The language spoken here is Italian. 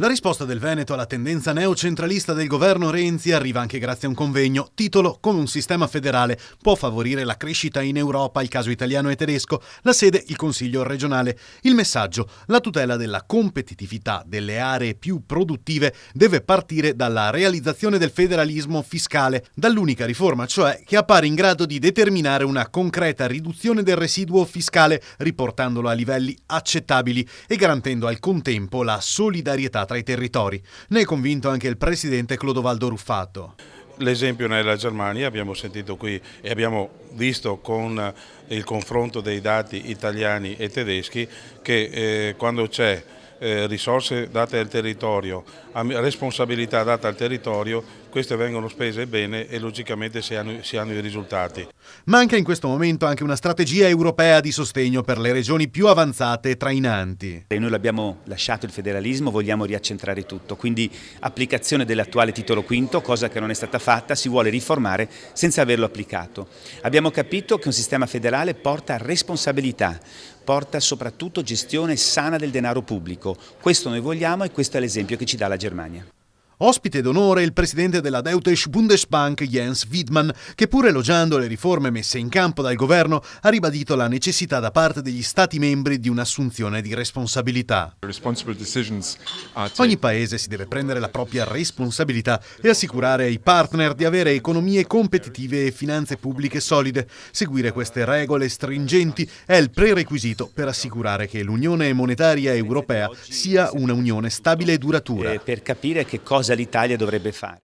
La risposta del Veneto alla tendenza neocentralista del governo Renzi arriva anche grazie a un convegno, titolo "Come un sistema federale può favorire la crescita in Europa, il caso italiano e tedesco", la sede il Consiglio regionale. Il messaggio: la tutela della competitività delle aree più produttive deve partire dalla realizzazione del federalismo fiscale, dall'unica riforma cioè che appare in grado di determinare una concreta riduzione del residuo fiscale, riportandolo a livelli accettabili e garantendo al contempo la solidarietà tra i territori. Ne è convinto anche il presidente Clodovaldo Ruffato. L'esempio nella Germania, abbiamo sentito qui e abbiamo visto con il confronto dei dati italiani e tedeschi che quando c'è risorse date al territorio, responsabilità data al territorio, queste vengono spese bene e logicamente si hanno i risultati. Manca in questo momento anche una strategia europea di sostegno per le regioni più avanzate e trainanti. Noi l'abbiamo lasciato il federalismo, vogliamo riaccentrare tutto, quindi applicazione dell'attuale titolo quinto, cosa che non è stata fatta, si vuole riformare senza averlo applicato. Abbiamo capito che un sistema federale porta responsabilità, porta soprattutto gestione sana del denaro pubblico. Questo noi vogliamo e questo è l'esempio che ci dà la Germania. Ospite d'onore il presidente della Deutsche Bundesbank Jens Wiedmann, che pur elogiando le riforme messe in campo dal governo ha ribadito la necessità da parte degli Stati membri di un'assunzione di responsabilità. Ogni paese si deve prendere la propria responsabilità e assicurare ai partner di avere economie competitive e finanze pubbliche solide. Seguire queste regole stringenti è il prerequisito per assicurare che l'Unione Monetaria Europea sia una unione stabile e duratura. Per capire che cosa l'Italia dovrebbe fare.